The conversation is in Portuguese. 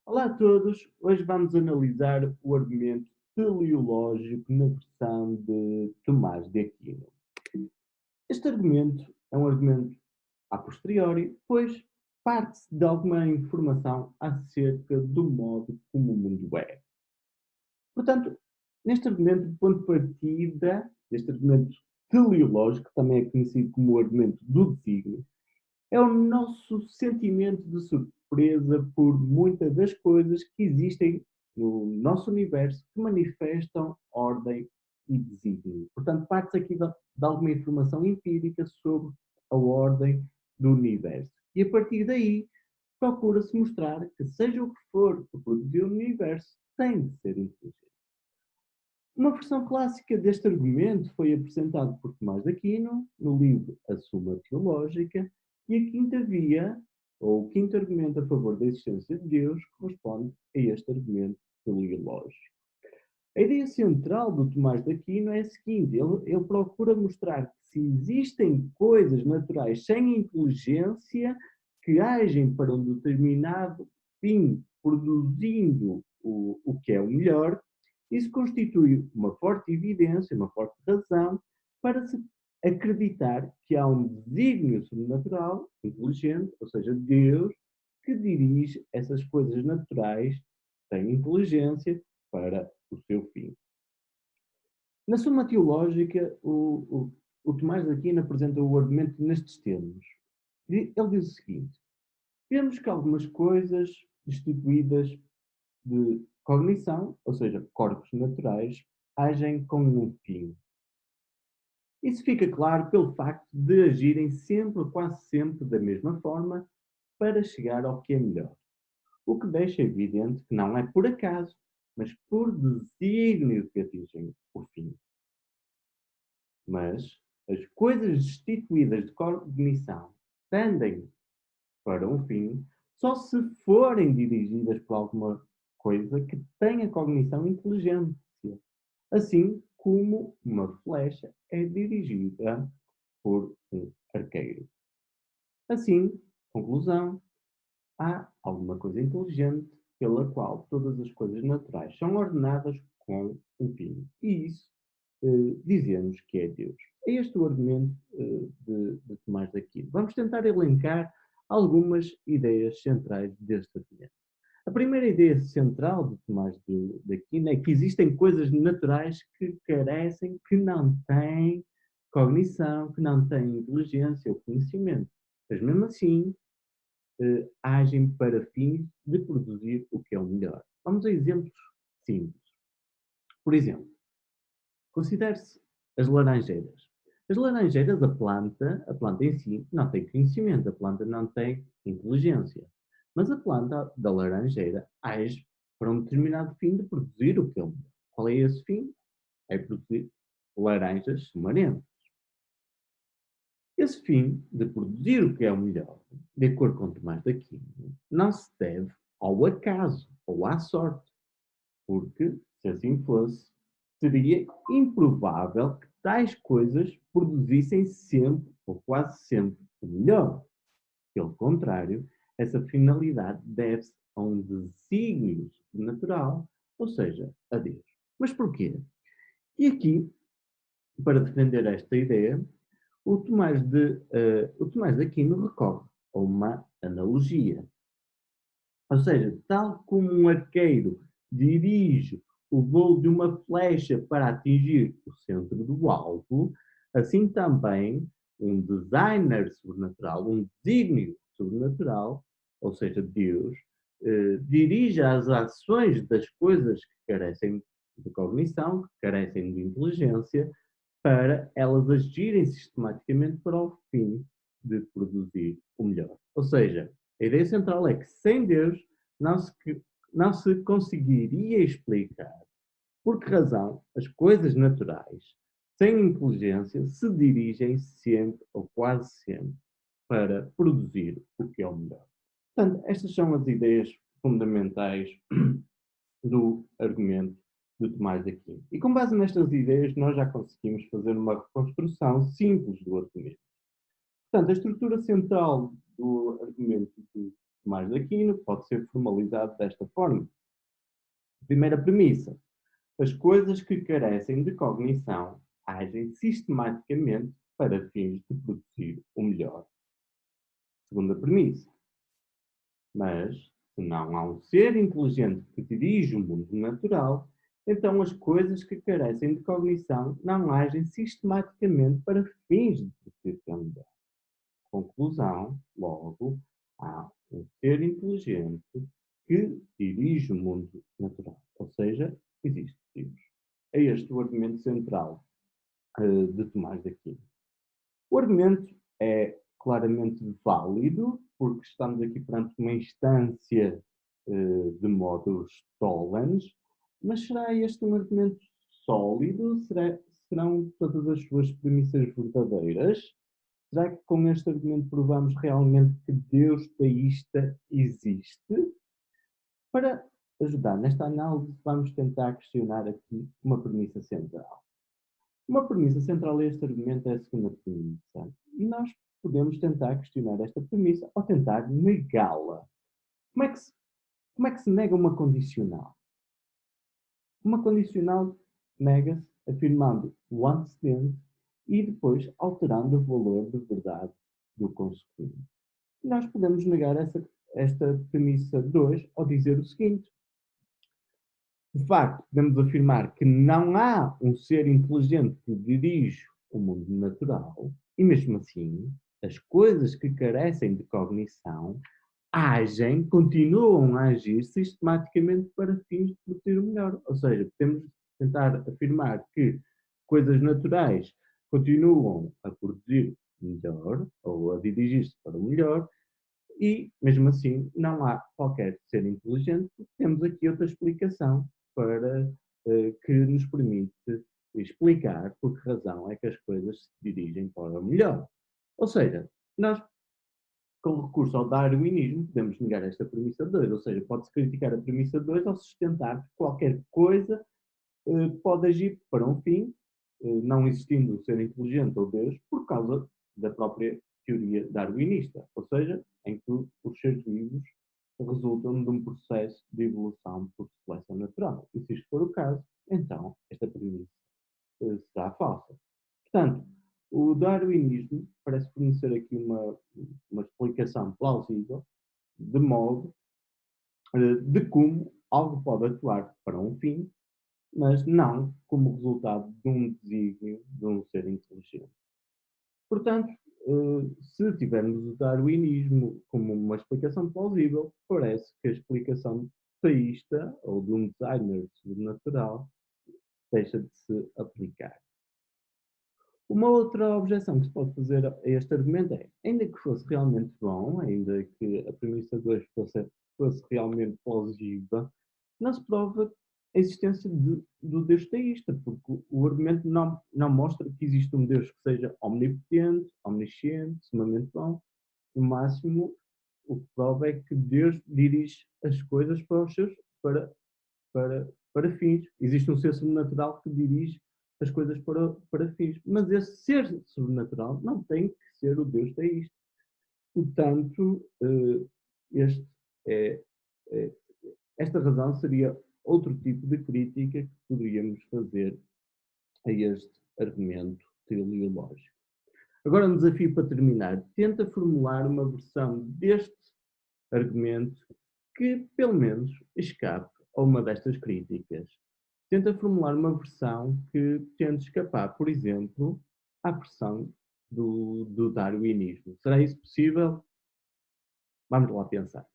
Olá a todos, hoje vamos analisar o argumento teleológico na versão de Tomás de Aquino. Este argumento é um argumento a posteriori, pois parte-se de alguma informação acerca do modo como o mundo é. Portanto, neste argumento, o ponto de partida, este argumento teleológico, também é conhecido como o argumento do desígnio, é o nosso sentimento de surpresa por muitas das coisas que existem no nosso universo que manifestam ordem e desígnio. Portanto, parte aqui de alguma informação empírica sobre a ordem do universo. E a partir daí, procura-se mostrar que, seja o que for que produziu o universo, tem de ser inteligente. Uma versão clássica deste argumento foi apresentado por Tomás de Aquino no livro A Suma Teológica, e a quinta via, ou o quinto argumento a favor da existência de Deus, corresponde a este argumento teleológico. A ideia central do Tomás de Aquino é a seguinte: ele procura mostrar que se existem coisas naturais sem inteligência que agem para um determinado fim, produzindo o que é o melhor, isso constitui uma forte evidência, uma forte razão para se acreditar que há um desígnio sobrenatural, inteligente, ou seja, Deus, que dirige essas coisas naturais, tem inteligência, para o seu fim. Na Suma Teológica, o Tomás de Aquino apresenta o argumento nestes termos. Ele diz o seguinte: vemos que algumas coisas destituídas de cognição, ou seja, corpos naturais, agem com um fim. Isso fica claro pelo facto de agirem sempre, quase sempre, da mesma forma para chegar ao que é melhor. O que deixa evidente que não é por acaso, mas por desígnio que atingem o fim. Mas as coisas destituídas de cognição tendem para um fim só se forem dirigidas por alguma coisa que tenha cognição inteligente, assim como uma flecha é dirigida por um arqueiro. Assim, conclusão, há alguma coisa inteligente pela qual todas as coisas naturais são ordenadas com um fim. E isso dizemos que é Deus. É este o argumento de Tomás de Aquino. Vamos tentar elencar algumas ideias centrais deste argumento. A primeira ideia central de Tomás de Aquino é que existem coisas naturais que carecem, que não têm cognição, que não têm inteligência ou conhecimento. Mas mesmo assim, agem para fins de produzir o que é o melhor. Vamos a exemplos simples. Por exemplo, considere-se as laranjeiras. As laranjeiras, a planta em si, não tem conhecimento, a planta não tem inteligência. Mas a planta da laranjeira age para um determinado fim de produzir o que é o melhor. Qual é esse fim? É produzir laranjas sumarentas. Esse fim de produzir o que é o melhor, de acordo com Tomás de Aquino, não se deve ao acaso ou à sorte, porque, se assim fosse, seria improvável que tais coisas produzissem sempre, ou quase sempre, o melhor. Pelo contrário, essa finalidade deve-se a um desígnio sobrenatural, ou seja, a Deus. Mas porquê? E aqui, para defender esta ideia, o Tomás de Aquino recorre a uma analogia. Ou seja, tal como um arqueiro dirige o voo de uma flecha para atingir o centro do alvo, assim também um designer sobrenatural, um desígnio sobrenatural, ou seja, Deus, dirige as ações das coisas que carecem de cognição, que carecem de inteligência, para elas agirem sistematicamente para o fim de produzir o melhor. Ou seja, a ideia central é que sem Deus não se, não se conseguiria explicar por que razão as coisas naturais, sem inteligência, se dirigem sempre, ou quase sempre, para produzir o que é o melhor. Portanto, estas são as ideias fundamentais do argumento de Tomás de Aquino. E com base nestas ideias, nós já conseguimos fazer uma reconstrução simples do argumento. Portanto, a estrutura central do argumento de Tomás de Aquino pode ser formalizado desta forma. Primeira premissa: as coisas que carecem de cognição agem sistematicamente para fins de produzir o melhor. Segunda premissa: mas, se não há um ser inteligente que dirige o mundo natural, então as coisas que carecem de cognição não agem sistematicamente para fins de produzir o melhor. Conclusão: logo, há um ser inteligente que dirige o mundo natural. Ou seja, existe Deus. É este o argumento central de Tomás de Aquino. O argumento é claramente válido, porque estamos aqui perante uma instância de modos tollens, mas será este um argumento sólido? Serão todas as suas premissas verdadeiras? Será que com este argumento provamos realmente que Deus teísta existe? Para ajudar nesta análise, vamos tentar questionar aqui uma premissa central. Uma premissa central a este argumento é a segunda premissa. E nós podemos tentar questionar esta premissa ou tentar negá-la. Como é que se nega uma condicional? Uma condicional nega-se afirmando o antecedente e depois alterando o valor de verdade do consequente. Nós podemos negar esta premissa 2 ao dizer o seguinte: de facto, podemos afirmar que não há um ser inteligente que dirige o mundo natural e, mesmo assim, as coisas que carecem de cognição continuam a agir sistematicamente para fins de produzir o melhor. Ou seja, podemos tentar afirmar que coisas naturais continuam a produzir melhor ou a dirigir-se para o melhor e, mesmo assim, não há qualquer ser inteligente. Temos aqui outra explicação para que nos permite explicar por que razão é que as coisas se dirigem para o melhor. Ou seja, nós, com recurso ao darwinismo, podemos negar esta premissa 2, ou seja, pode-se criticar a premissa 2 ao sustentar que qualquer coisa pode agir para um fim, não existindo o ser inteligente ou Deus, por causa da própria teoria darwinista, ou seja, em que os seres vivos resultam de um processo de evolução por seleção natural. E se isto for o caso, então esta premissa será falsa. Portanto, o darwinismo parece fornecer aqui uma explicação plausível de modo de como algo pode atuar para um fim, mas não como resultado de um desígnio de um ser inteligente. Portanto, se tivermos o darwinismo como uma explicação plausível, parece que a explicação teísta ou de um designer sobrenatural deixa de se aplicar. Uma outra objeção que se pode fazer a este argumento é, ainda que fosse realmente bom, ainda que a premissa 2 fosse realmente plausível, não se prova a existência do Deus teísta, porque o argumento não mostra que existe um Deus que seja omnipotente, omnisciente, sumamente bom. No máximo, o que prova é que Deus dirige as coisas para fins. Existe um ser sobrenatural que dirige as coisas para fins. Mas esse ser sobrenatural não tem que ser o Deus teísta. Portanto, este é, é, esta razão seria outro tipo de crítica que poderíamos fazer a este argumento teleológico. Agora, um desafio para terminar. Tenta formular uma versão deste argumento que, pelo menos, escape a uma destas críticas. Tenta formular uma versão que tente escapar, por exemplo, à pressão do darwinismo. Será isso possível? Vamos lá pensar.